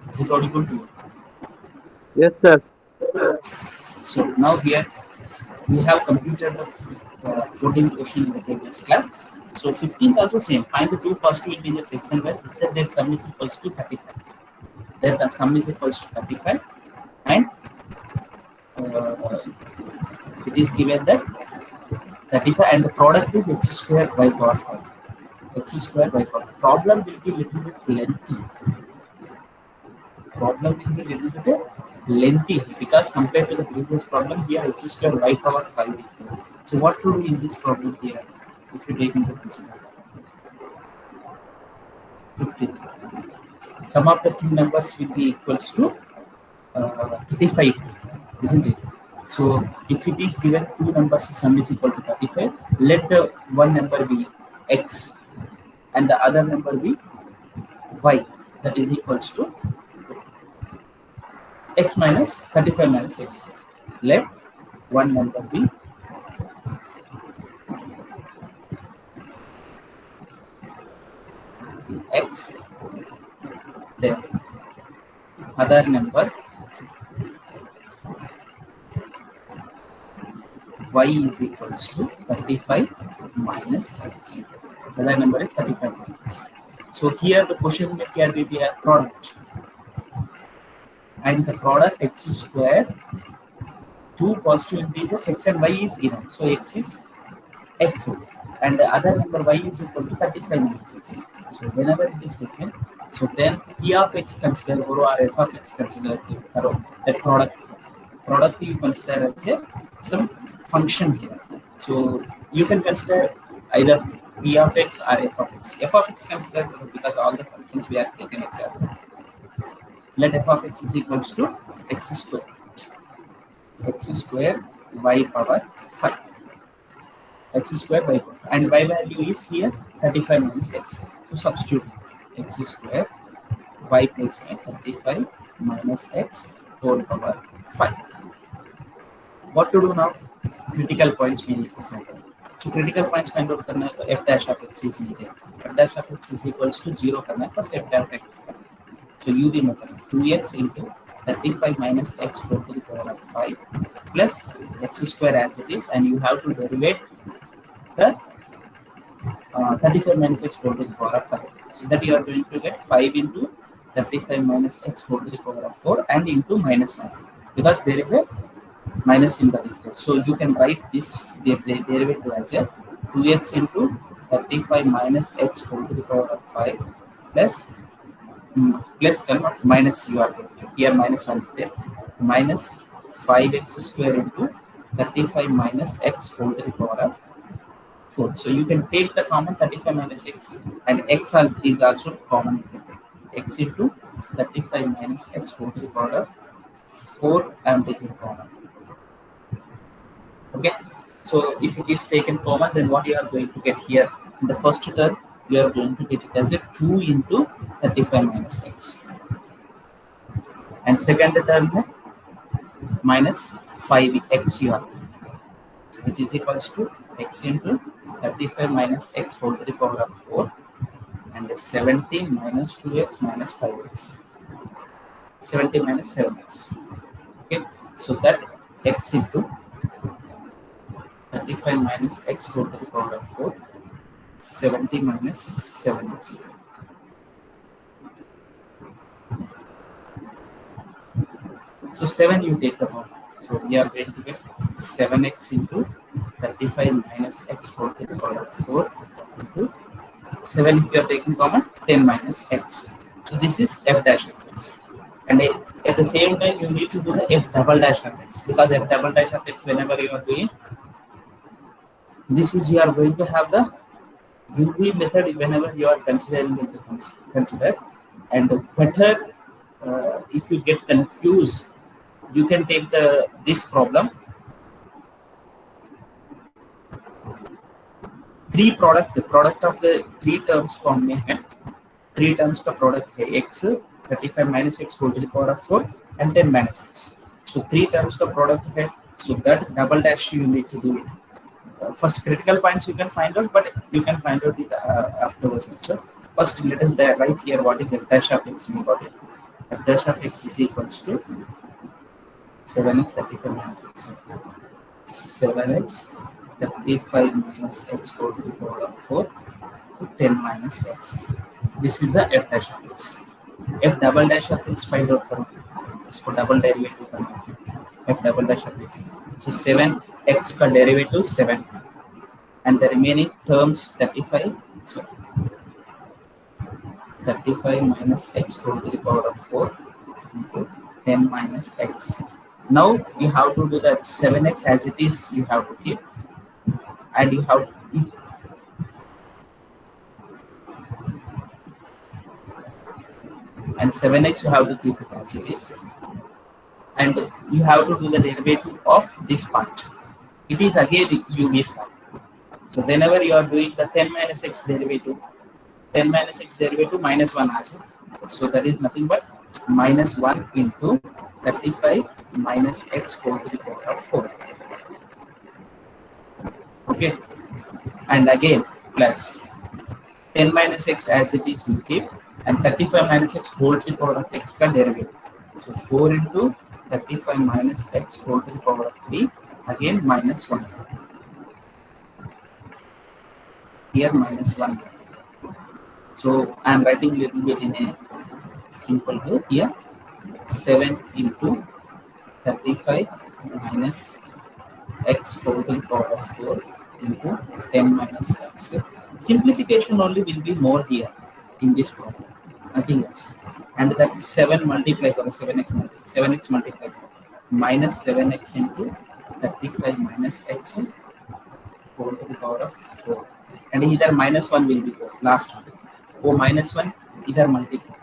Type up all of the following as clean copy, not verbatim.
Is it audible to you? Yes, sir. So now here we have completed the 14th question in the previous class. So 15th also same. Find the two positive integers x and y such that their sum is equals to 35. Their sum is equals to 35, and uh, it is given that 35 and the product is x square y power 5. X square y power. Problem will be little bit lengthy. Problem will be little bit lengthy because compared to the previous problem here x square y power 5 is there. So what to do in this problem here if you take into consideration 15? Sum of the two numbers will be equals to 35, isn't it? So if it is given two numbers sum is equal to 35, let the one number be x and the other number be y, that is equals to x minus 35 minus x. Let one number be x, then other number y is equals to 35 minus x. Other number is 35 minus x. So here the question here will be a product, and the product x square, two positive integers x and y is given. So x is x, and the other number y is equal to 35 minus x. So whenever it is taken, so then p of x consider or f of x consider that product you consider as a some function here. So you can consider either p of x or f of x. F of x consider because all the functions we have taken example. Let f of x is equals to x square y power 5. X square y power, and y value is here 35 minus x. So substitute x square y place by 35 minus x whole power 5. What to do now? Critical points we need to find out. So critical points find out करना है तो f dash of x is needed. F dash of x is equals to 0 करना है. First f dash of x. So u भी मतलब 2x into 35 minus x whole to the power of 5 plus x square as it is, and you have to derivate the 35 minus x whole to the power of 5. So that you are going to get 5 into 35 minus x whole to the power of 4 and into minus 1 because there is a minus symbol is there. So you can write this derivative as a 2x into 35 minus x whole to the power of 5 plus plus minus you are here minus 1 is there minus 5x square into 35 minus x whole to the power of 4. So you can take the common 35 minus x, and x is also common. X into 35 minus x whole to the power of 4 I am taking common. Okay. So if it is taken common, then what you are going to get here in the first term, you are going to get it as a 2 into 35 minus x. And second term minus 5x you are, which is equals to x into 35 minus x whole to the power of 4 and 70 minus 2x minus 5x. 70 minus 7x. Okay, so that x into 35 minus x whole to the power of 4, 70 minus 7x. So 7 you take the power. So we are going to get 7x into 35 minus x whole to the power of 4 into 7 if you are taking common 10 minus x. So this is f dash of x. And at the same time you need to do the f double dash of x, because f double dash of x whenever you are doing this is you are going to have the UV method whenever you are considering it to consider. And better if you get confused, you can take this problem the product of the three terms form में है, three terms का product है x 35 minus x whole to the power of 4 and 10 minus x. So three terms का product है, so that double dash you need to do it. First critical points you can find out, but you can find out it afterwards. So first let us write here what is f dash of x. We got it. f dash of x is equals to 7x 35 minus x. 7x 35 minus x whole to the power of 4 to 10 minus x. This is the f dash of x. F double dash of x find out करो, इसको double derivative करना है. F double dash of x. So 7x का derivative 7 and the remaining terms 35. So 35 minus x whole to the power of 4 into 10 minus x. Now you have to do that 7x as it is, you have to keep, and you have and 7x you have to keep it as it is, and you have to do the derivative of this part. It is again UV form. So whenever you are doing the 10 minus x derivative, 10 minus x derivative minus 1 आज है. So that is nothing but minus 1 into 35 minus x whole to the power of 4. Okay, and again plus 10 minus x as it is you keep, and 35 minus x whole to the power of x का derivative. So 4 into 35 minus x whole to the power of 3, again minus 1. Here minus 1. So I am writing a little bit in a simple way here. 7 into 35 minus x whole to the power of 4 into 10 minus x. Simplification only will be more here in this problem, nothing else. And that is 7 multiplied or 7x multiplied minus 7x into 35 minus x whole to the power of 4. And either minus 1 will be there, last one. Oh, minus 1 either multiply.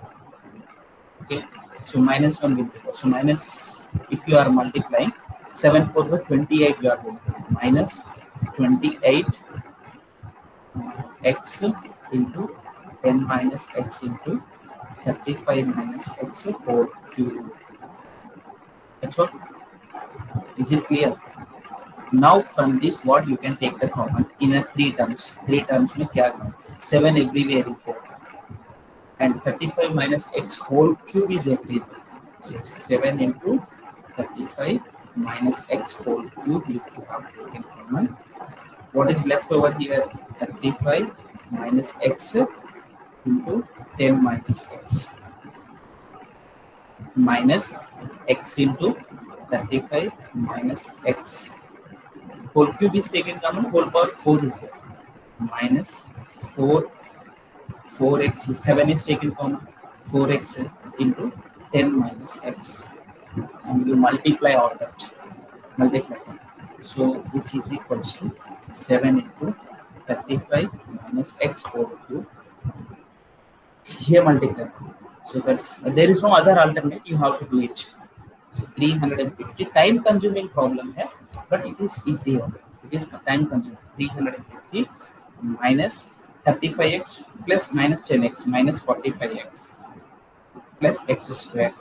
Okay, so minus 1 will be there. So minus, if you are multiplying 7 4 is 28, you are going to minus 28 x into 10 minus x into 35 minus x whole cube. That's all. Is it clear? Now from this, what you can take the common in a 3 terms. 3 terms में क्या? 7 everywhere is there, and 35 minus x whole cube is everywhere. So 7 into 35 minus x whole cube if you have taken common. What is left over here? 35 minus x into 10 minus x minus x into 35 minus x whole cube is taken common, whole power 4 is there, minus 4x, 7 is taken common, 4x into 10 minus x, and you multiply all that, so which is equals to 7 into 35 minus x whole cube. Here multiply, so that's, there is no other alternate, you have to do it. So 350, time consuming problem hai, but it is easier. It is time consuming. 350 minus 35x plus minus 10x minus 45x plus x square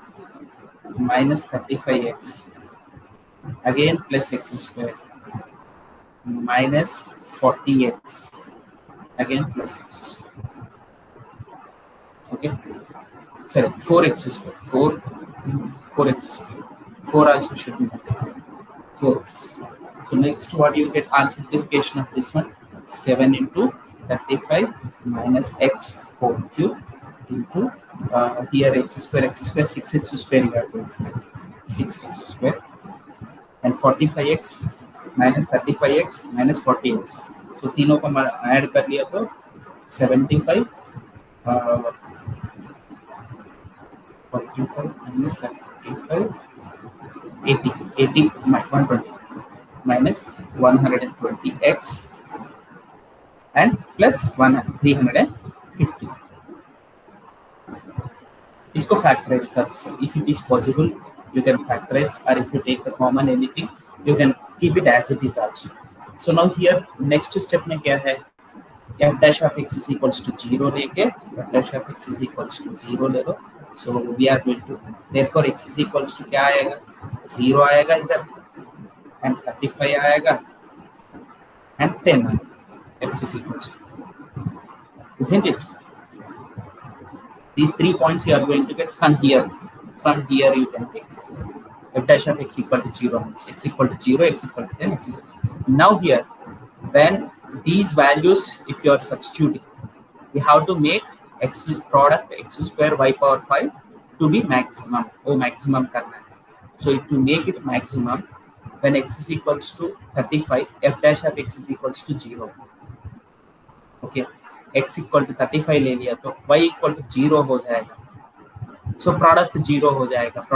minus 35x again plus x square minus 40x again plus x square. Okay, sorry, 4x square, 4x square. 4 also should be multiplied. 4x square. So next, what you get on simplification of this one? 7 into 35 minus x whole cube into here x square, 6x square you are going to get 6x square, and 45x minus 35x minus 40x. So तीनों को add कर लिया तो 75 45 minus 35 80 120 minus 120x and plus 350. इसको factorize कर सकते. If it is possible, you can factorize, or if you take the common anything, you can keep it as it is also. So now here next step में क्या है? F dash of x is equals to 0 लेके f dash of x is equals to 0 ले लो. So we are going to, therefore x is equals to क्या आएगा? 0 आएगा इधर, and 35 आएगा, and 10 आएगा. X is equals to, isn't it? These 3 points you are going to get from here. From here you can take f dash of x equal to 0 means x equal to 0, x equal to 10, x equal. Now here, when these values, if you are substituting, we have to make x product x square y power 5 to be maximum. Oh, maximum karna hai. So to make it maximum, when x is equals to 35, f dash of x is equals to 0. Okay, x equal to 35 ले लिया तो y equal to 0 हो जाएगा. So product 0 हो जाएगा.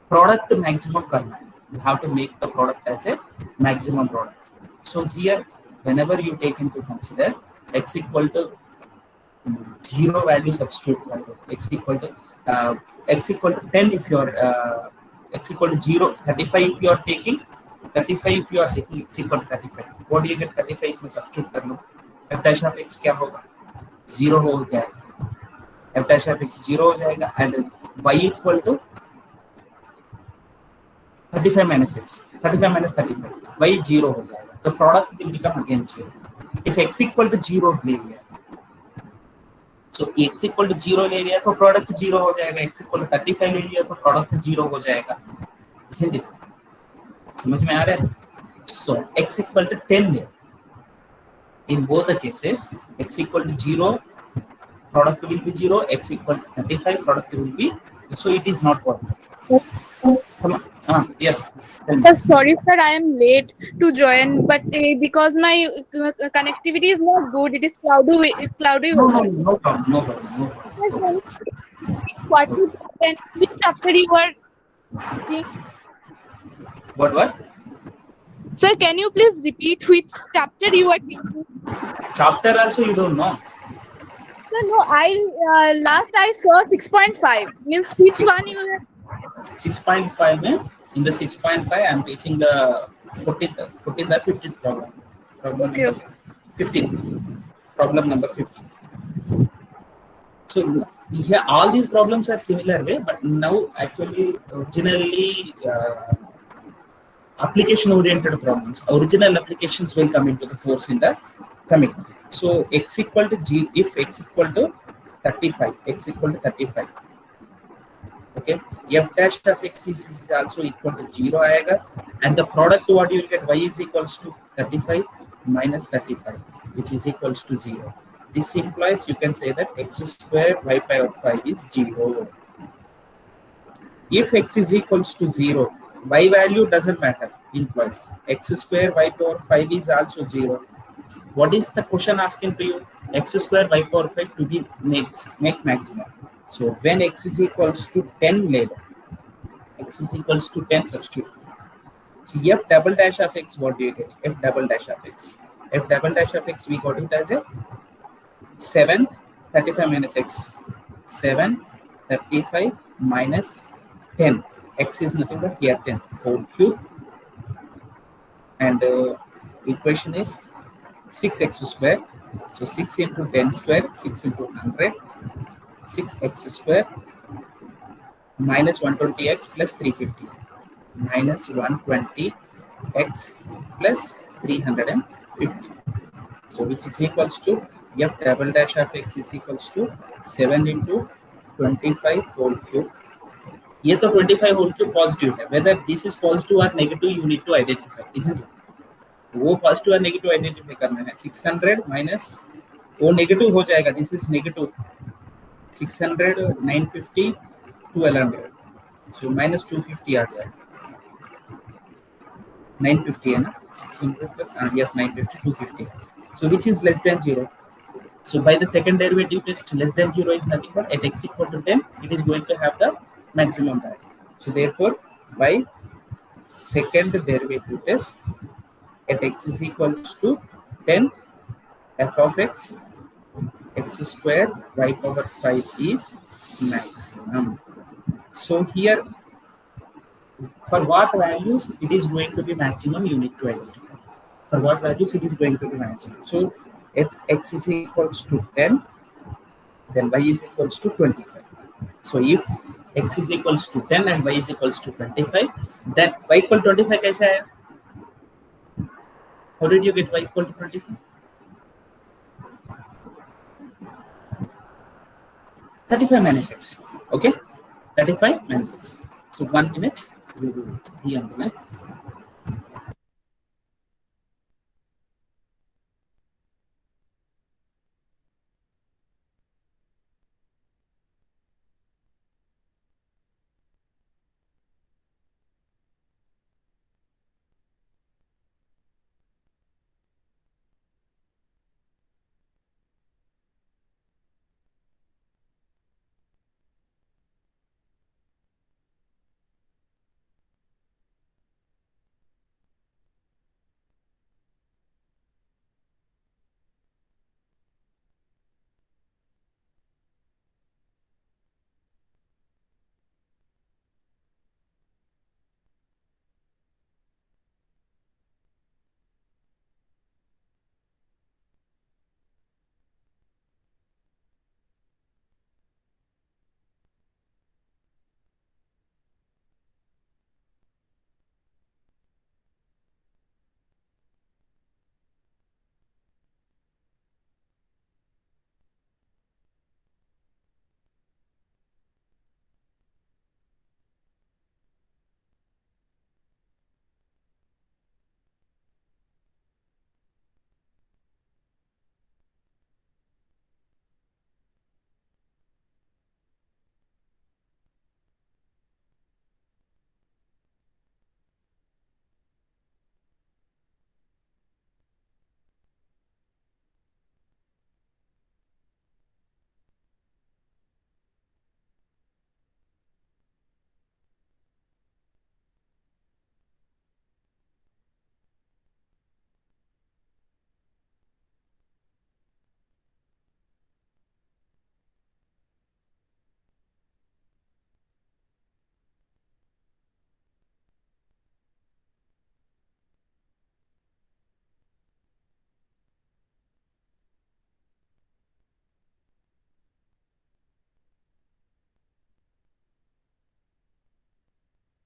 Product maximum करना है. You have to make the product as a maximum product. So here, whenever you take into consider x equal to 0 value substitute कर दो. X equal to 10 if you are x equal to 0, 35 if you are taking, 35 if you are taking x equal to 35. What do you get? 35 इसमें substitute कर लो. f dash of x क्या होगा? 0 हो जाएगा. f dash of x 0 हो जाएगा and y equal to 35 minus x. 35 minus 35. y 0 हो जाएगा. The product will become again 0. If x equal to 0 ले लिया, so x equal to 0 ले लिया तो product 0 हो जाएगा. x equal to 35 ले लिया तो product 0 हो जाएगा. Isn't it? समझ में आ रहा है? So x equal to 10 ले. In both the cases, x equal to 0, product will be 0. X equal to 35, product will be. So it is not possible. Yes. Sir, sorry, sir, I am late to join, but because my connectivity is not good, it is cloudy. No problem. What is and which chapter you are teaching? What? Sir, can you please repeat which chapter you are teaching? Chapter also you don't know. Sir, no, last I saw 6.5. Means which one you are? 6.5 में in the 6.5 I am teaching the 14th or 15th problem. Okay. Number 15th. Problem number 15. So here all these problems are similar way, but now actually originally application oriented problems. Original applications will come into the force in the coming. So x equal to g, if x equal to 35, x equal to 35. Okay, f dash of x is also equal to 0 aayega, and the product what you will get, y is equals to 35 minus 35, which is equals to 0. This implies you can say that x square y power 5 is 0. If x is equals to 0, y value doesn't matter, implies x square y power 5 is also 0. What is the question asking to you? X square y power 5 to be make maximum. So when x is equals to 10 later, x is equals to 10 substitute. So f double dash of x, what do you get? F double dash of x. F double dash of x, we got it as a 7, 35 minus x. 7, 35 minus 10. X is nothing but here 10 whole cube. And equation is 6x square. So 6 into 10 square, 6 into 100. 6x square minus 120x plus 350 minus 120x plus 350. So which is equals to f double dash of x is equals to 7 into 25 whole cube. ये तो 25 whole cube positive है. Whether this is positive or negative you need to identify, isn't it? वो positive or negative identify करना है. 600 minus वो negative हो जाएगा. This is negative. 600, 950, 1200. So minus 250 आ जाएगा. 950 है ना? 600 plus yes 950, 250. So which is less than 0. So by the second derivative test, less than 0 is nothing but at x equal to 10, it is going to have the maximum value. So therefore, by second derivative test, at x is equals to 10, f of x, x square y power 5 is maximum. So here, for what values it is going to be maximum, you need to identify. For what values it is going to be maximum. So at x is equals to 10, then y is equals to 25. So if x is equals to 10 and y is equals to 25, then y equal to 25 कैसा है? How did you get y equal to 25? 35 minus x. Okay, 35 minus x. So 1 minute, we will be on the line.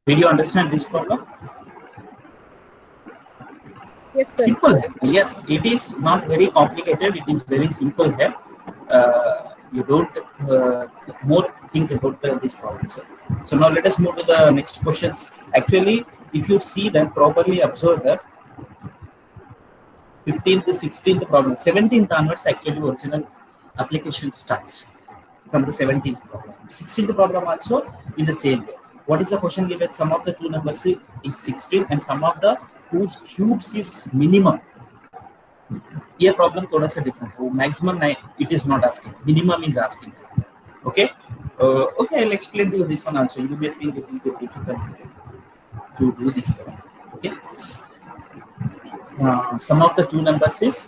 Did you understand this problem? Yes, sir. Simple. Yes, it is not very complicated. It is very simple here. You don't more think about this problem. So now let us move to the next questions. Actually, if you see that properly, observe that 15th, 16th problem, 17th onwards, actually original application starts from the 17th problem. 16th problem also in the same way. What is the question given? Sum of the two numbers is 16 and sum of the whose cubes is minimum. Here problem thoda sa different. Maximum it is not asking. Minimum is asking. Okay. Okay, I'll explain to you this one also. You may feel it will be difficult to do this one. Okay. Sum of the two numbers is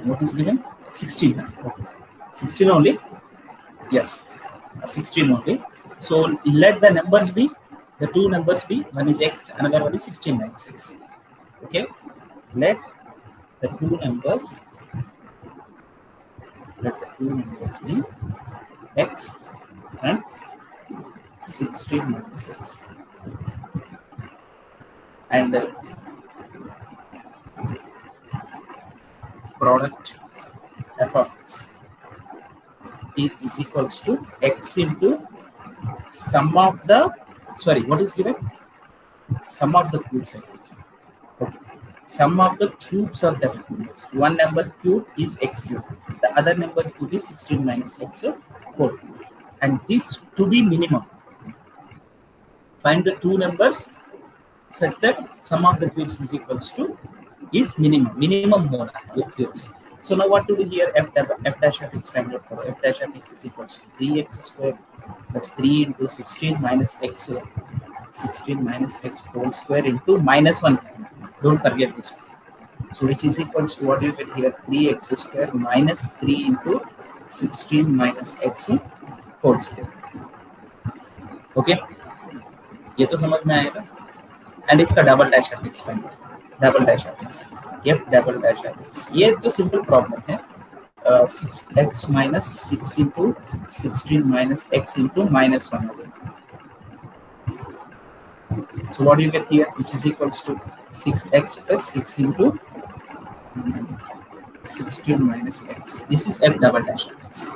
what is given? 16. Okay. 16 only. Yes. 16 only. So let the numbers be, the two numbers be, one is x, another one is 16 minus x. Okay. Let the two numbers be x and 16 minus x. And product f of x is equals to x into sum of the, sorry, what is given? Sum of the cubes. Okay. Sum of the cubes of the numbers. One number cube is x cube. The other number cube is 16 minus x whole cube. And this to be minimum. Find the two numbers such that sum of the cubes is equals to is minimum mode with cubes. So now what to do here? F dash of x find out for f dash of x is equals to 3x squared plus 3 into 16 minus x 16 minus x whole square into minus 1. Don't forget this one. So which is equals to what do you get here? 3x square minus 3 into 16 minus x whole square. Okay, ये तो समझ में आएगा. And इसका double dash of x find double dash of x f double dash of x. ये तो simple problem है. 6x minus 6 into 16 minus x into minus 1 again. So what do you get here? Which is equals to 6x plus 6 into 16 minus x. This is f double dash of x.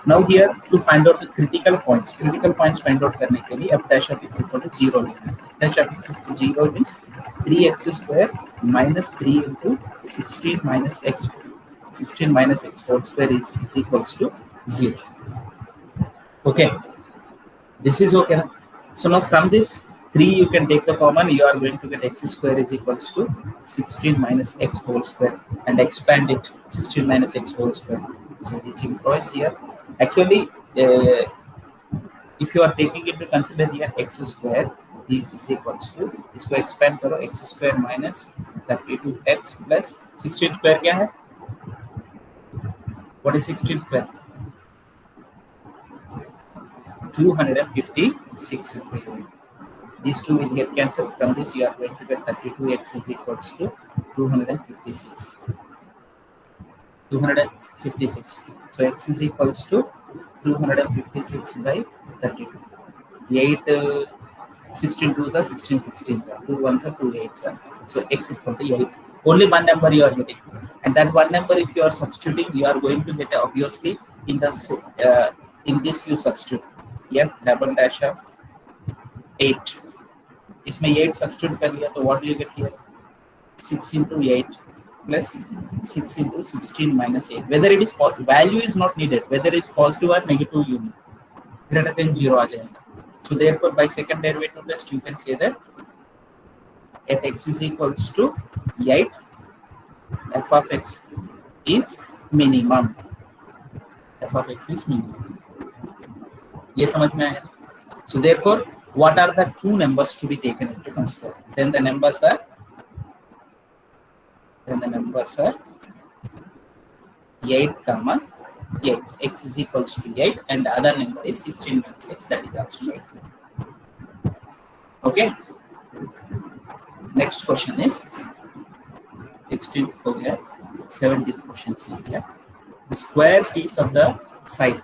Now here to find out the critical points find out करने के लिए f dash of x equal to 0 लेना है. F dash of x equal to 0 means 3x square minus 3 into 16 minus x whole square is equals to 0. Okay, this is okay. So now from this 3 you can take the common, you are going to get x square is equals to 16 minus x whole square and expand it 16 minus x whole square. So which implies here actually if you are taking into consider here x square is equals to इसको expand करो x square minus 32x plus 16 square क्या है? What is 16 square? 256. These two will get cancelled. From this you are going to get 32x is equals to 256. 256. So x is equals to 256 by 32. 8 16 2s are 16 16s are 2 1s are 2 8s are. So x equal to 8. Only one number you are getting, and that one number if you are substituting you are going to get obviously in in this you substitute f double dash of 8. इसमें 8 substitute कर लिया तो what do you get here? 6 into 8 plus 6 into 16 minus 8. Whether it is value is not needed, whether it is positive or negative you need. Greater than 0 आ जाएगा. So therefore by second derivative test you can say that at x is equals to 8 f of x is minimum. F of x is minimum. ये समझ में आया? So therefore what are the two numbers to be taken into consider? Then the numbers are 8 comma 8. X is equals to 8 and the other number is 16 minus x, that is also 8. Okay. Next question is 16th हो गया, 17th question से गया. The square piece of the side.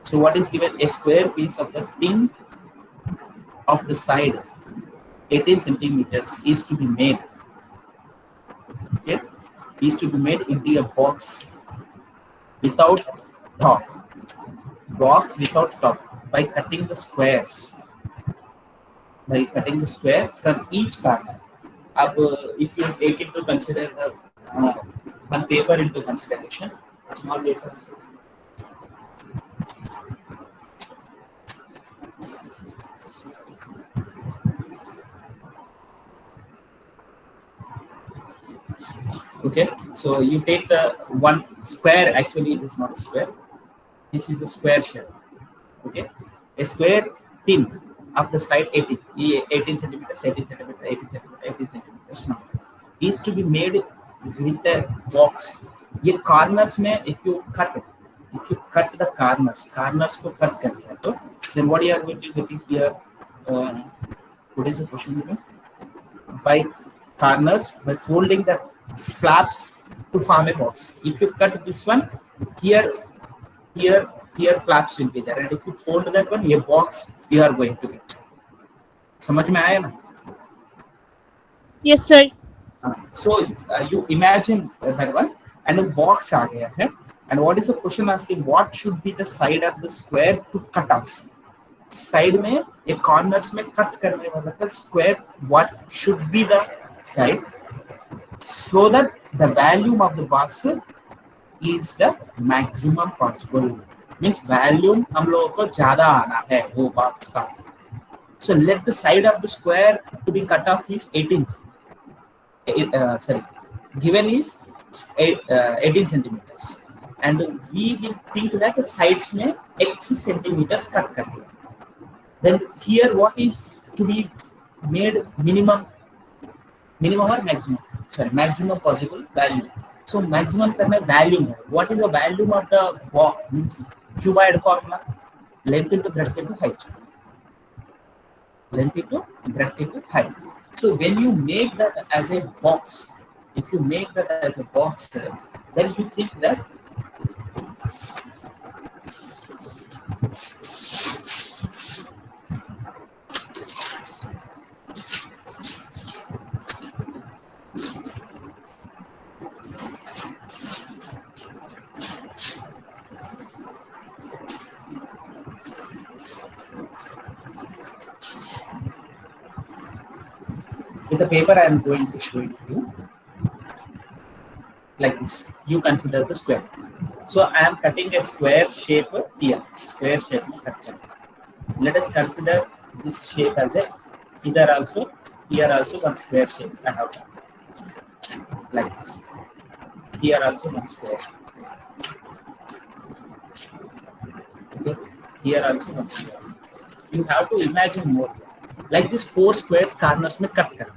So what is given? A square piece of the tin of the side 18 centimeters is to be made. Okay, is to be made into a box without top. Box without top by cutting the squares. By cutting the square from each corner. If you take into consider the one paper into consideration, small paper. Okay, so you take the one square, actually it is not a square, this is a square shell. Okay, a square tin of the side 18 centimeters, 18 centimeters, 18 centimeters, 18 centimeters now is to be made with a box. ये corners में if you cut the corners को cut कर दिया तो then what you are going to get here? What is the question here? By corners, by folding the flaps to form a box. If you cut this one, here flaps will be there, and if you fold that one, a box you are going to get. समझ में आया ना? Yes, sir. So you imagine that one, and a box आ गया है, and what is the question asking? What should be the side of the square to cut off? Side में एक corners में cut करने वाला था square. What should be the side so that the volume of the box is the maximum possible? Means volume हम लोगों को ज़्यादा आना है वो box का. So let the side of the square to be cut off is 18. Given is 18 centimeters, and we will think that the sides में x centimeters cut कर दिया. Then here what is to be made? Minimum or maximum? Sorry, maximum possible value. So maximum करना value है. What is the value of the box? Means cuboid formula, length into breadth into height. Length into breadth into height. So when you make that as a box, if you make that as a box, then you think that with the paper I am going to show it to you like this. You consider the square. So I am cutting a square shape here. Square shape cut. Let us consider this shape as a here also one square shape I have done like this. Here also one square. Okay. Here also one square. You have to imagine more. Like this 4 squares corners में cut कर.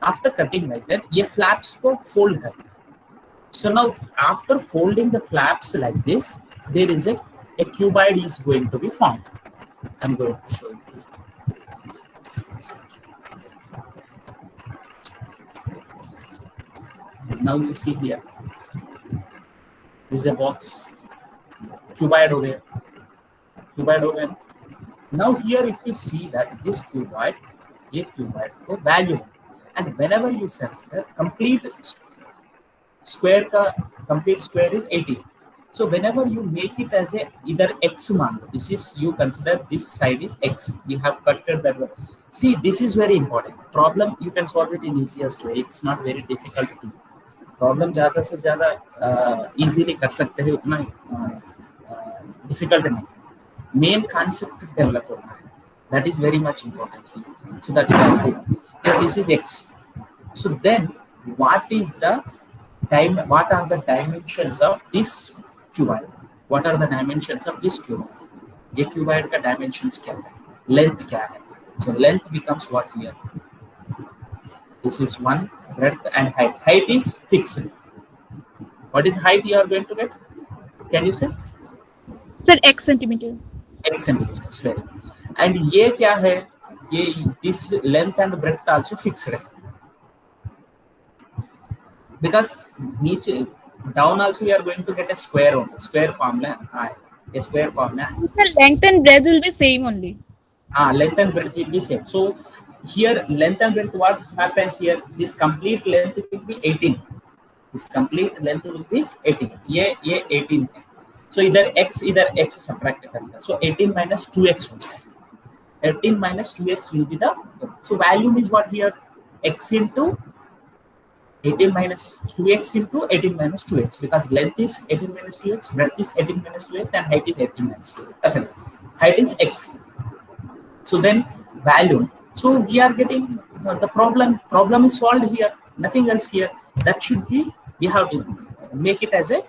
After cutting like that, ये flaps को fold कर. So now after folding the flaps like this, there is a cuboid is going to be formed. I'm going to show you. Now you see here. This is a box. Cuboid over here. Cuboid over here. Now here if you see that this cuboid, a cuboid को value, and whenever you consider complete square is 18. So whenever you make it as a either x मान, this is you consider this side is x. We have cutted that one. See, this is very important. Problem you can solve it in easiest way. It's not very difficult to do. Problem ज़्यादा से ज़्यादा easily कर सकते हैं उतना difficult नहीं. Main concept develop होना है. That is very much important. So that's why here this is x. So then what are the dimensions of this cuboid? What are the dimensions of this cuboid? ये cuboid का dimensions क्या है? Length क्या है? So length becomes what here? This is 1, breadth and height. Height is fixed. What is height you are going to get? Can you say? Sir, x centimeter. X centimeters. Right. And ये क्या है? ये this length and breadth also fixed है. Because नीचे down also we are going to get a square only. Square form में a square form में. Sir, length and breadth will be same only. Length and breadth will be same. So here length and breadth, what happens here? This complete length will be 18. This complete length will be 18. ये 18 है. So either x subtract करेंगे. So 18 minus 2x हो जाएगा. 18 minus 2x will be the, so value is what here? X into 18 minus 2x into 18 minus 2x, because length is 18 minus 2x, breadth is 18 minus 2x, and height is 18 minus 2x. Sorry, height is x. So then value. So we are getting the problem is solved here. Nothing else here. That should be, we have to make it as a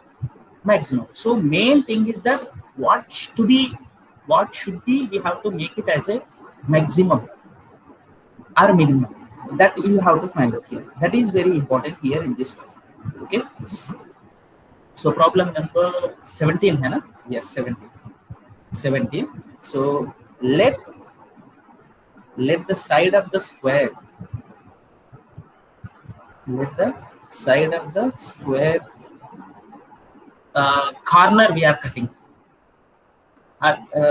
maximum. So main thing is that what should be, we have to make it as a maximum or minimum. That you have to find out here. That is very important here in this one. Okay. So problem number 17 है ना? Yes, 17. So let the side of the square. Let the side of the square corner we are cutting.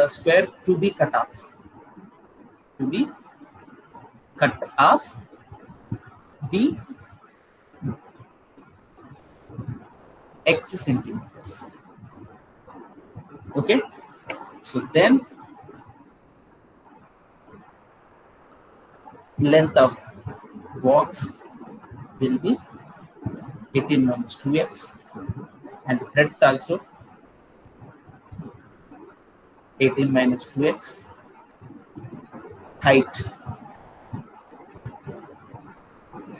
Square to be cut off. To be cut off the x centimeters. Okay. So then length of box will be 18 minus 2x, and breadth also 18 minus 2x.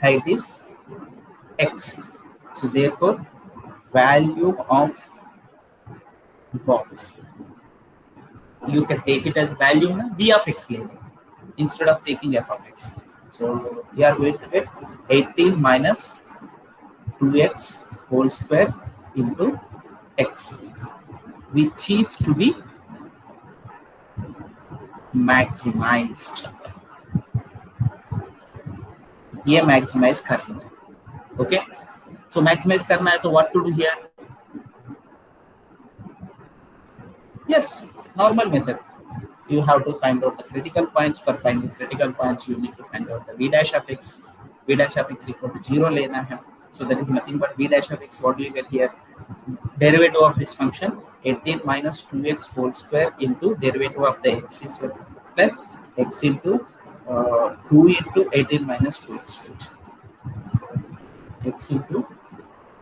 Height is x. So therefore value of box, you can take it as value na v of x instead of taking f of x. So we are going to get 18 minus 2x whole square into x, which is to be maximized. ये maximize करना है. Okay. So maximize करना है तो what to do here? Yes, normal method. You have to find out the critical points. For finding critical points, you need to find out the v dash of x. V dash of x equal to 0 लेना है. So that is nothing but v dash of x. What do you get here? Derivative of this function 18 minus 2x whole square into derivative of the x is plus x into 2 into 18 minus 2x, right? X into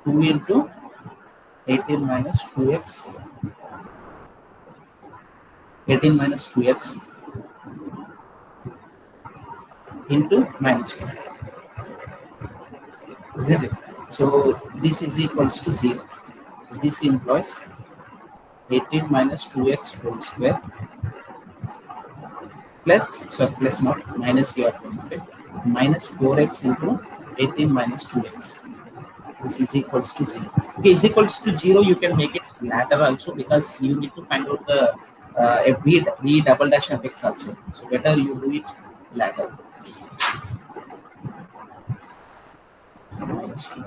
2 into 18 minus 2x, 18 minus 2x into minus 2, isn't it? So this is equals to 0. So this implies 18 minus 2x whole square plus, sorry, plus not, minus you are going to get minus 4x into 18 minus 2x. This is equals to 0. Okay, is equals to 0, you can make it latter also, because you need to find out the v double dash of x also. So better you do it latter. Minus 2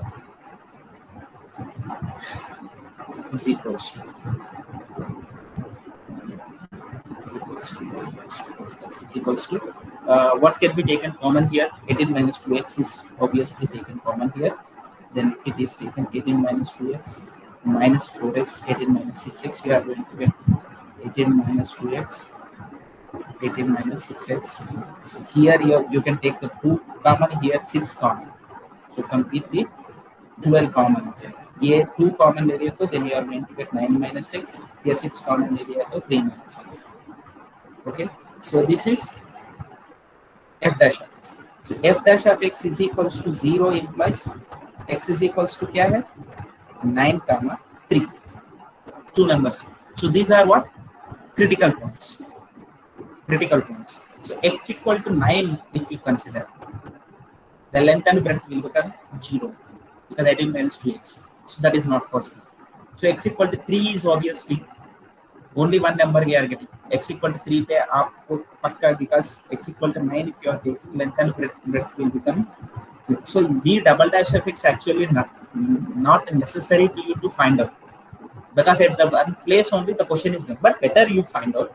is equals to is equals to what can be taken common here? 18 minus 2x is obviously taken common here. Then if it is taken 18 minus 2x minus 4x, 18 minus 6x, you are going to get 18 minus 2x, 18 minus 6x. So here you can take the 2 common, here 6 common. So completely 12 common. Here 2 common area, so then you are going to get 9 minus 6. Here 6 common area, so 3 minus 6. Okay, so this is f dash of x. So f dash of x is equals to 0 implies x is equals to क्या है? 9 comma 3. 2 numbers. So these are what? Critical points. Critical points. So x equal to 9 if you consider. The length and breadth will become 0 because 18 minus 2x. So that is not possible. So x equal to 3 is obviously only one number we are getting. X equal to 3 पे आपको पक्का, because x equal to 9 if you are taking length and breadth will become. So v double dash of x actually not necessary to you to find out, because at the one place only the question is done. But better you find out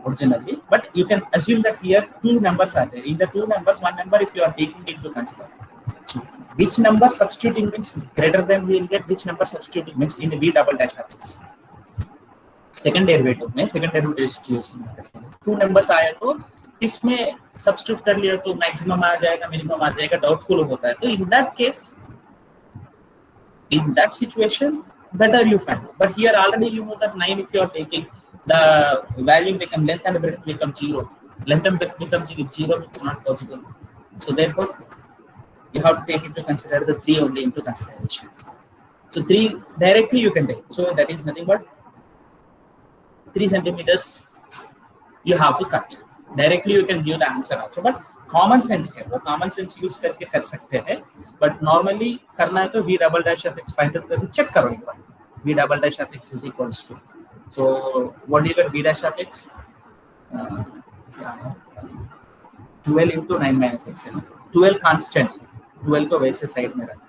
originally. But you can assume that here 2 numbers are there. In the 2 numbers, one number if you are taking into consider. So which number substituting means greater than we will get which number substituting means in the v double dash of x. Second derivative में second derivative situation में करेंगे 2 numbers आया तो इसमें substitute कर लिया तो maximum आ जाएगा, मिनिमम आ जाएगा, डाउटफुल होता है. तो in that case, in that situation, better you find. But here already you know that 9 if you are taking, the value become length and breadth become 0. Length and breadth become 0, it's not possible. So therefore, you have to take into consider the 3 only into consideration. So 3 directly you can take. So that is nothing but 3 centimeters you have to cut. Directly you can give the answer also. But common sense है, वो common sense use करके कर सकते हैं. But normally करना है तो v double dash of x find out करके चेक करो एक बार. v double dash of x is equals to, so what do you get v dash of x, क्या है 12 into 9 minus x है ना. 12 कांस्टेंट, 12 को वैसे साइड में रख,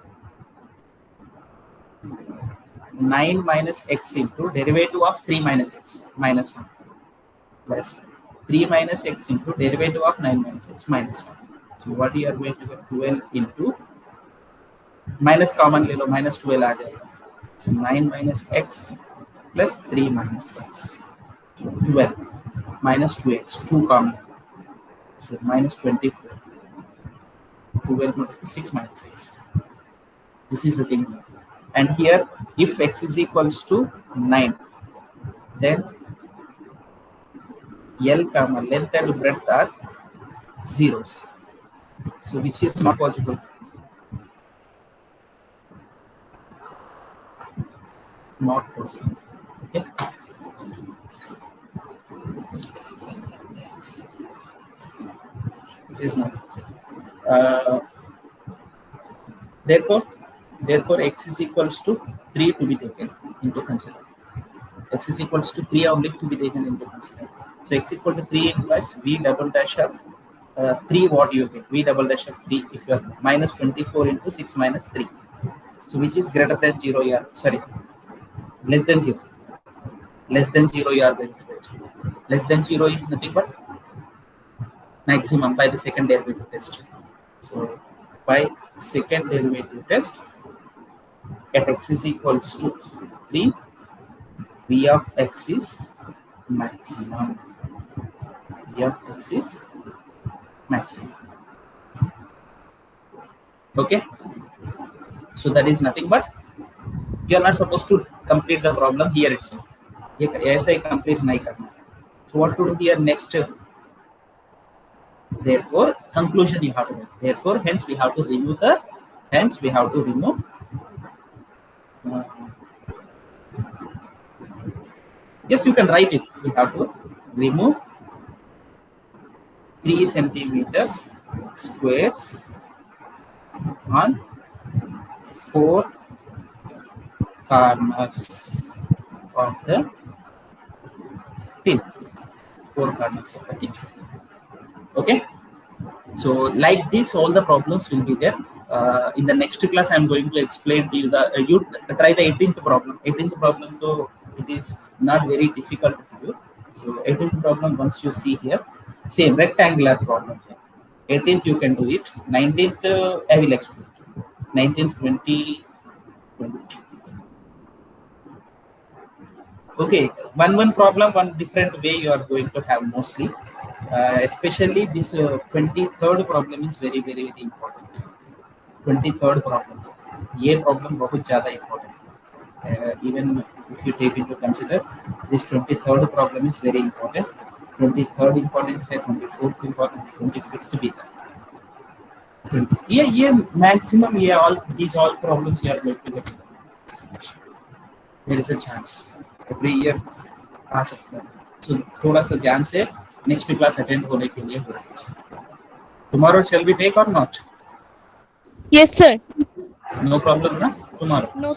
9 minus x into derivative of 3 minus x minus 1 plus 3 minus x into derivative of 9 minus x minus 1. So what you are going to get 12 into minus common ले लो, minus 12 आ जाएगा. So 9 minus x plus 3 minus x. So 12 minus 2x, 2 common. So minus 24. 12 multiplied 6 minus x. This is the thing. And here, if x is equals to 9, then L comma length and breadth are zeros, so which is not possible. Not possible. Okay. It is not. Therefore, x is equals to 3 to be taken into consideration. X is equals to 3 only to be taken into consideration. So x equal to 3 implies v double dash of 3. What do you get? V double dash of 3 if you are minus 24 into 6 minus 3. So which is greater than 0? Yeah, sorry, less than 0. Less than 0 you are going to get. Less than 0 is nothing but maximum by the second derivative test. So by second derivative test, at x is equals to 3, v of x is maximum. V of x is maximum. Okay, so that is nothing but you are not supposed to complete the problem here itself. ये ऐसा ही complete नहीं करना. So what to do here next? Therefore, conclusion you have to do. Therefore, hence we have to remove uh, yes, you can write it. We have to remove 3 centimeters squares on 4 corners of the tin. 4 corners of the tin. Okay. So like this, all the problems will be there. In the next class, I am going to explain to you the you try the 18th problem. 18th problem, though it is not very difficult to do. So 18th problem, once you see here, same rectangular problem here. 18th you can do it. 19th I will explain. 19th, 20, 22. Okay, one problem, one different way you are going to have mostly. Especially this 23rd problem is very important. 23rd problem, ये problem बहुत ज़्यादा important. Even if you take into consider, this 23rd problem is very important. 23rd important है, 24th important, 25th भी. ये maximum ये all these all problems you are going to get. There is a chance every year आ सकता है. So थोड़ा सा ध्यान से next class attend होने के लिए हो रहा है. Tomorrow shall we take or not? Yes, sir. No problem, na? Tomorrow. No.